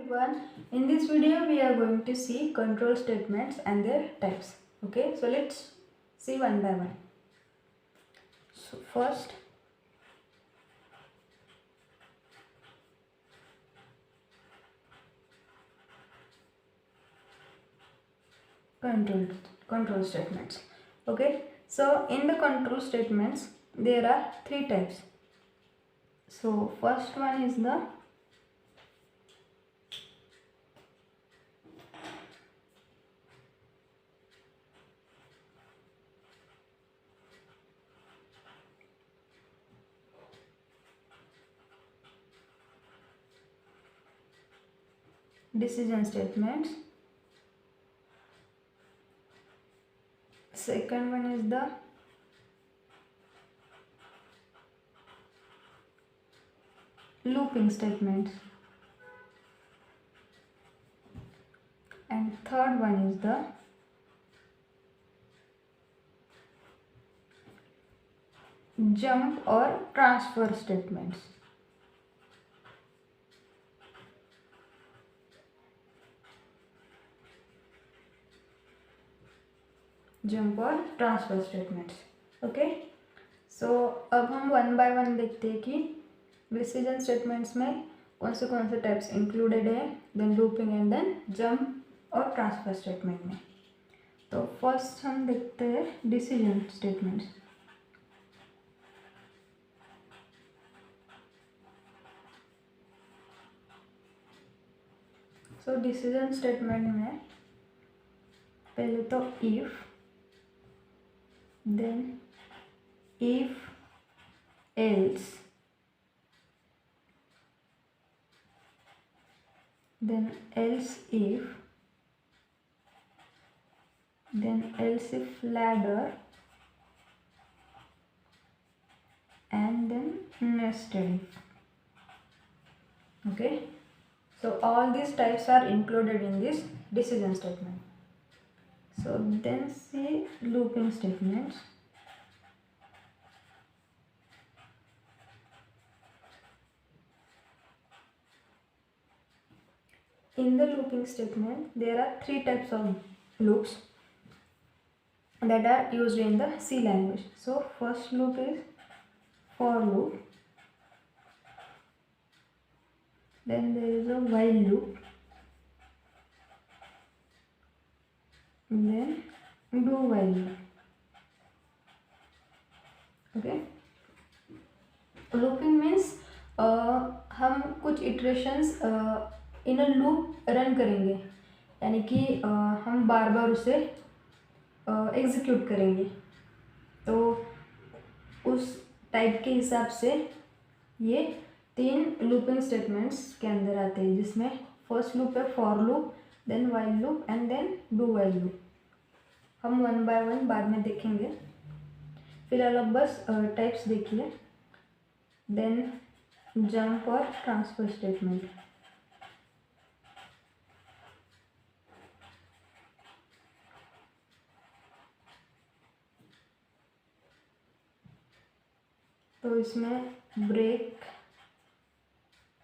everyone. In this video we are going to see control statements and their types. Okay, so let's see one by one. So first, control statements. Okay, so in the control statements there are three types. So first one is the decision statements. Second one is the looping statements, and third one is the jump or transfer statements. Jump और transfer statements. Okay, सो अब हम one by one देखते हैं कि decision statements में कौन से types included है, then looping and then jump और ट्रांसफर स्टेटमेंट में. तो फर्स्ट हम देखते हैं decision statements. So decision statement में पहले तो if, then if else, then else if, then else if ladder, and then nested if. Okay, so all these types are included in this decision statement. So then see looping statements. In the looping statement there are three types of loops that are used in the C language. So first loop is for loop, then there is a while loop, then do while loop. Okay, looping means हम कुछ iterations in a loop run करेंगे, यानी कि हम बार बार उसे execute करेंगे. तो उस टाइप के हिसाब से ये तीन लूपिंग स्टेटमेंट्स के अंदर आते हैं, जिसमें फर्स्ट लूप है for loop, then while loop and then do while loop. हम वन बाय वन बाद में देखेंगे, फिलहाल अब बस टाइप्स देखिए. देन जंप और ट्रांसफर स्टेटमेंट. तो इसमें ब्रेक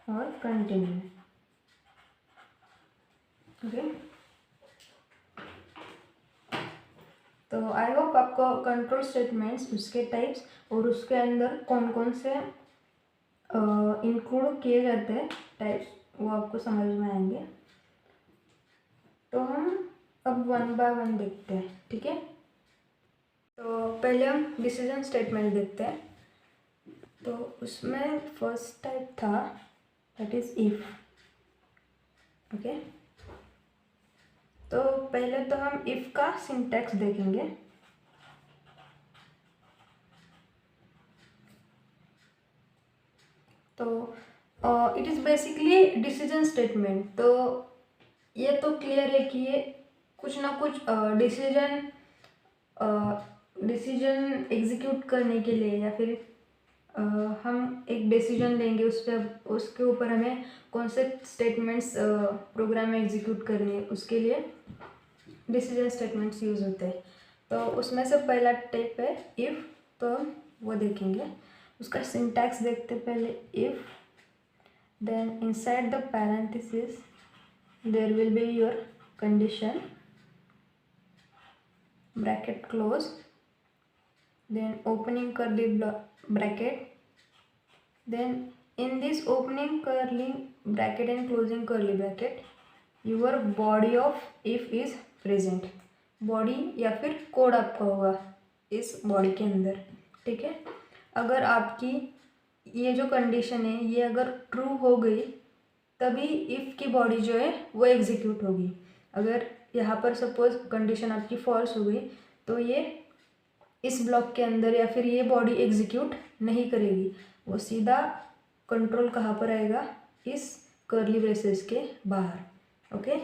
और कंटिन्यू. ओके, तो आई होप आपको कंट्रोल स्टेटमेंट्स, उसके टाइप्स और उसके अंदर कौन कौन से इंक्लूड किए जाते हैं टाइप्स, वो आपको समझ में आएंगे. तो हम अब वन बाय वन देखते हैं. ठीक है, तो पहले हम डिसीजन स्टेटमेंट देखते हैं. तो उसमें फर्स्ट टाइप था दैट इज इफ. ओके, तो पहले तो हम इफ का सिंटैक्स देखेंगे. तो it is basically decision statement. तो ये तो क्लियर है कि ये कुछ ना कुछ डिसीजन एग्जीक्यूट करने के लिए, या फिर हम एक डिसीजन लेंगे, उस पर उसके ऊपर हमें कौन से स्टेटमेंट्स प्रोग्राम में एग्जीक्यूट करने हैं, उसके लिए डिसीजन स्टेटमेंट्स यूज़ होते हैं. तो उसमें से पहला टाइप है इफ़, तो वो देखेंगे. उसका सिंटैक्स देखते पहले. If, then inside the parenthesis there will be your condition, bracket close, then opening curly bracket, then in this opening curly bracket and closing curly bracket your body of if is present, body या फिर code आपका होगा इस body के अंदर, ठीक है। अगर आपकी ये जो कंडीशन है ये अगर ट्रू हो गई तभी इफ़ की बॉडी जो है वो एग्जीक्यूट होगी। अगर यहाँ पर सपोज कंडीशन आपकी फॉल्स हो गई तो ये इस ब्लॉक के अंदर या फिर ये बॉडी एग्जीक्यूट नहीं करेगी, वो सीधा कंट्रोल कहाँ पर आएगा, इस कर्ली ब्रेसेस के बाहर, ओके।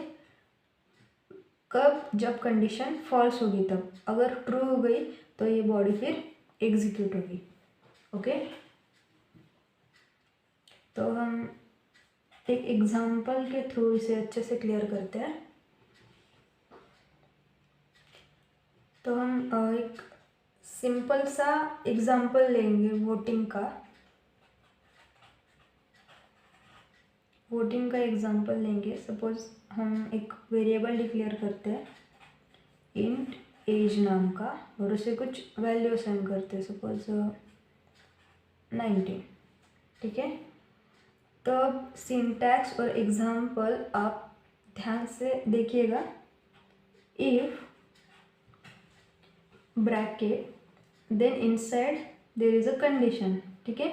कब, जब कंडीशन फॉल्स होगी तब, अगर ट्रू हो गई तो ये बॉडी फिर एग्जीक्यूट होगी, ओके। तो हम एक एग्जांपल के थ्रू इसे अच्छे से क्लियर करते हैं। तो हम एक सिंपल सा एग्जांपल लेंगे वोटिंग का एग्जांपल लेंगे। सपोज हम एक वेरिएबल डिक्लेयर करते हैं इंट एज नाम का और उसे कुछ वैल्यू असाइन करते हैं, सपोज 19, ठीक है। तो अब सिंटैक्स और एग्जांपल आप ध्यान से देखिएगा। If bracket then inside there is a condition, ठीक है।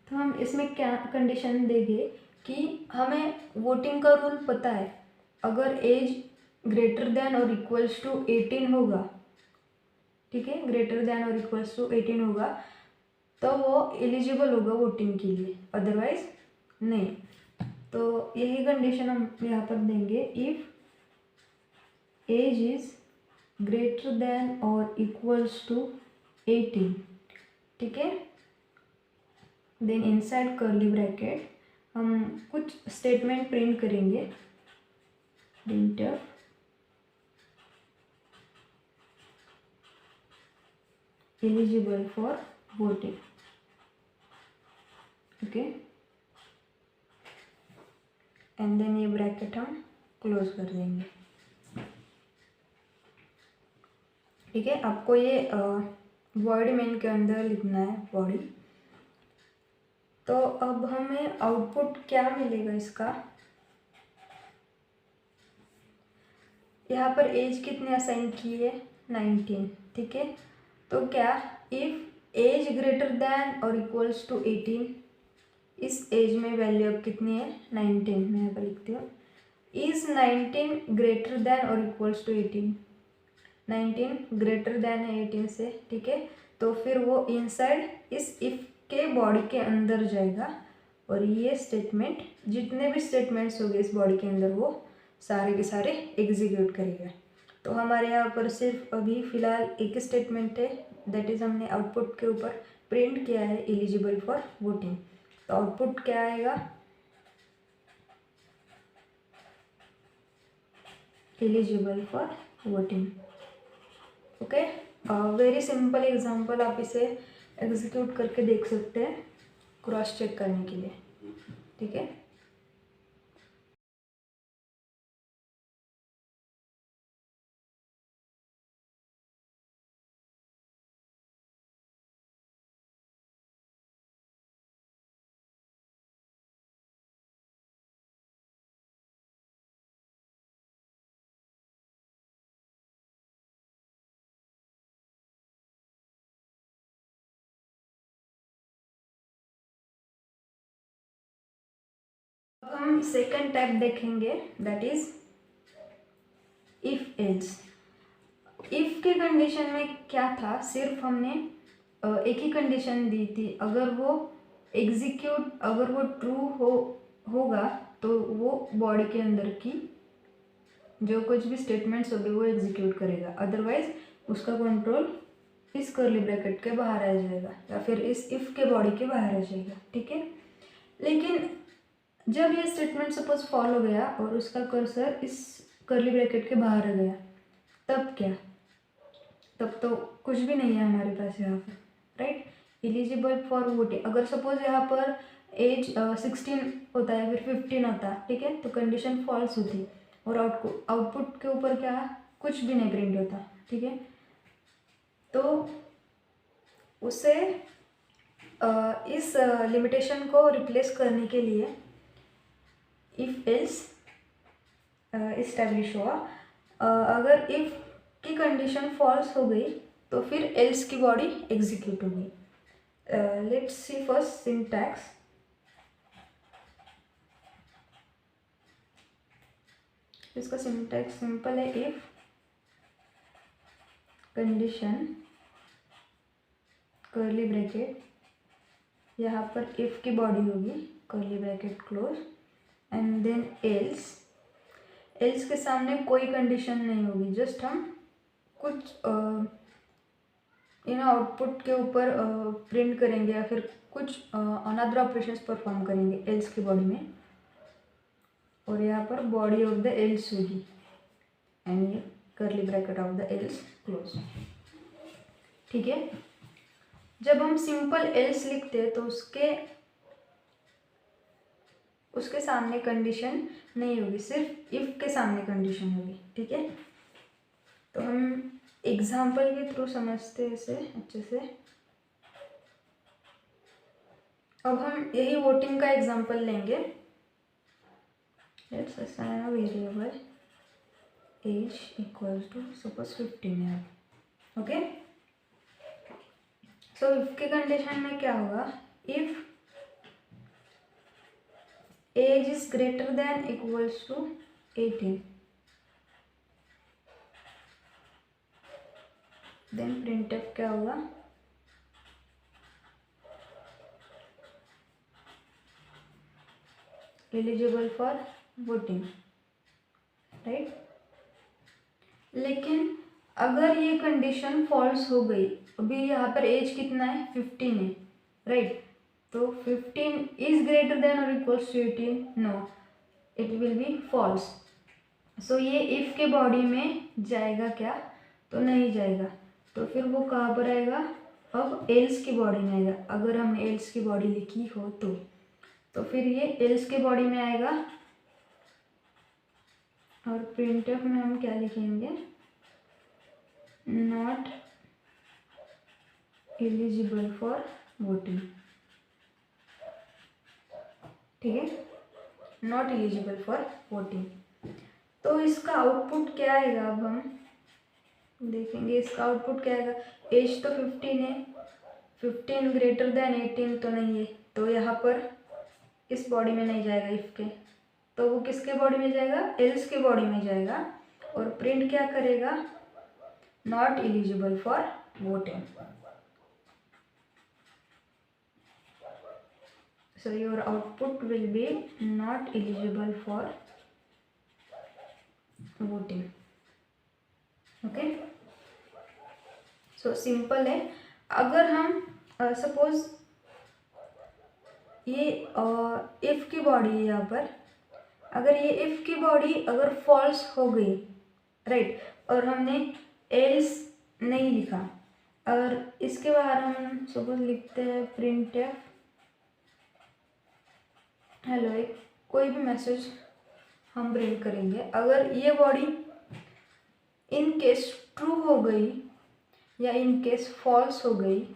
तो हम इसमें क्या कंडीशन देंगे कि हमें वोटिंग का रूल पता है, अगर एज ग्रेटर देन और इक्वल्स टू 18 होगा, ठीक है, ग्रेटर देन और इक्वल्स टू 18 होगा तो वो एलिजिबल होगा वोटिंग के लिए, अदरवाइज नहीं। तो यही कंडीशन हम यहाँ पर देंगे, if age is greater than और इक्वल्स टू 18, ठीक है। देन इनसाइड कर्ली ब्रैकेट हम कुछ स्टेटमेंट प्रिंट करेंगे, printf eligible for voting, okay. And then ये ब्रैकेट हम क्लोज कर देंगे, ठीक है। आपको ये वर्ड मेन के अंदर लिखना है बॉडी। तो अब हमें आउटपुट क्या मिलेगा इसका, यहाँ पर एज कितने असाइन की है, 19, ठीक है। तो क्या इफ एज ग्रेटर देन और इक्वल्स टू 18, इस एज में वैल्यू अब कितनी है, 19, मैं यहाँ पर लिखती हूँ, इज 19 ग्रेटर देन और इक्वल्स टू 18, 19 ग्रेटर देन है 18 से, ठीक है। तो फिर वो इनसाइड इस इफ के बॉडी के अंदर जाएगा और ये स्टेटमेंट, जितने भी स्टेटमेंट्स हो गए इस बॉडी के अंदर वो सारे के सारे एग्जीक्यूट करेगा। तो हमारे यहाँ पर सिर्फ अभी फ़िलहाल एक स्टेटमेंट है, दैट इज़ हमने आउटपुट के ऊपर प्रिंट किया है एलिजिबल फॉर वोटिंग। तो आउटपुट क्या आएगा, eligible for voting, okay. Very simple example, आप इसे एग्जीक्यूट करके देख सकते हैं क्रॉस चेक करने के लिए, ठीक है। अब हम सेकंड टाइप देखेंगे, that is if else. If के कंडीशन में क्या था, सिर्फ हमने एक ही कंडीशन दी थी, अगर वो एग्जीक्यूट, अगर वो ट्रू होगा तो वो बॉडी के अंदर की जो कुछ भी स्टेटमेंट्स होंगे वो एग्जीक्यूट करेगा, अदरवाइज उसका कंट्रोल इस कर्ली ब्रैकेट के बाहर आ जाएगा या फिर इस इफ के बॉडी के बाहर आ जाएगा, ठीक है। लेकिन जब ये स्टेटमेंट सपोज फॉल हो गया और उसका कर्सर इस कर्ली ब्रैकेट के बाहर आ गया, तब क्या, तब तो कुछ भी नहीं है हमारे पास यहाँ पर, राइट। एलिजिबल फॉर वोटिंग, अगर सपोज यहाँ पर एज 16 होता है, फिर 15 होता है, ठीक है, तो कंडीशन फॉल्स होती और आउटपुट के ऊपर क्या, कुछ भी नहीं प्रिंट होता, ठीक है। तो उसे इस लिमिटेशन को रिप्लेस करने के लिए इफ एल्स इस्टेब्लिश हुआ। अगर इफ की कंडीशन फॉल्स हो गई तो फिर एल्स की बॉडी एग्जीक्यूट होगी। Let's see first syntax. इसका सिंटैक्स सिंपल है, इफ कंडीशन कर्ली ब्रैकेट, यहाँ पर इफ की बॉडी होगी curly bracket close and then else. Else के सामने कोई कंडीशन नहीं होगी, जस्ट हम कुछ आउटपुट के ऊपर प्रिंट करेंगे या फिर कुछ अनदर ऑपरेशंस परफॉर्म करेंगे एल्स की बॉडी में, और यहाँ पर बॉडी ऑफ द एल्स होगी एंड ये curly bracket of the L's close, ठीक है। जब हम सिंपल एल्स लिखते हैं तो उसके सामने कंडीशन नहीं होगी, सिर्फ इफ के सामने कंडीशन होगी, ठीक है। तो हम एग्जाम्पल के थ्रू समझते हैं इसे अच्छे से। अब हम यही वोटिंग का एग्जाम्पल लेंगे। Let's assign a variable age equals to suppose 15 है, ओके। सो इफ के कंडीशन में क्या होगा, if age is greater than equals to 18 then printf क्या होगा, एलिजिबल फॉर वोटिंग, राइट। लेकिन अगर ये कंडीशन फॉल्स हो गई, अभी यहाँ पर एज कितना है, 15 है, राइट। तो 15 इज ग्रेटर देन और equals to 18, no, it will be false. So ये इफ के बॉडी में जाएगा क्या, तो नहीं जाएगा, तो फिर वो कहाँ पर आएगा, अब एल्स की बॉडी में आएगा। अगर हमने एल्स की बॉडी लिखी हो तो फिर ये एल्स के बॉडी में आएगा, और प्रिंटफ में हम क्या लिखेंगे, नॉट एलिजिबल फॉर वोटिंग, ठीक है, नॉट एलिजिबल फॉर वोटिंग। तो इसका आउटपुट क्या आएगा, अब हम देखेंगे इसका आउटपुट क्या आएगा। एज तो 15 है, 15 ग्रेटर देन 18 तो नहीं है, तो यहाँ पर इस बॉडी में नहीं जाएगा इफ के, तो वो किसके बॉडी में जाएगा, एल्स के बॉडी में जाएगा, और प्रिंट क्या करेगा, not eligible for voting. So your output will be not eligible for voting, okay. So simple है। अगर हम सपोज ये इफ की बॉडी है यहाँ पर, अगर ये इफ की बॉडी अगर फॉल्स हो गई, राइट, और हमने एल्स नहीं लिखा, और इसके बाहर हम सपोज लिखते हैं प्रिंटफ हेलो, एक कोई भी मैसेज हम प्रिंट करेंगे। अगर ये बॉडी इन केस ट्रू हो गई या इन केस फॉल्स हो गई,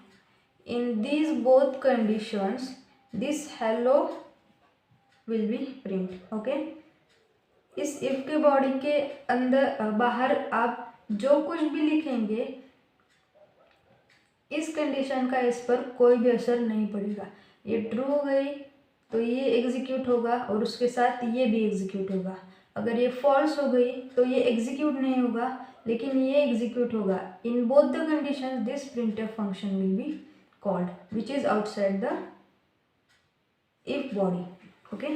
in these both conditions this hello will be print, okay. इस इफ के बॉडी के अंदर बाहर आप जो कुछ भी लिखेंगे, इस कंडीशन का इस पर कोई भी असर नहीं पड़ेगा। ये ट्रू हो गई तो ये एग्जीक्यूट होगा और उसके साथ ये भी एग्जीक्यूट होगा। अगर ये फॉल्स हो गई तो ये एग्जीक्यूट नहीं होगा, लेकिन ये एग्जीक्यूट होगा। In both the conditions this printf function will be called, which is outside the if body, okay।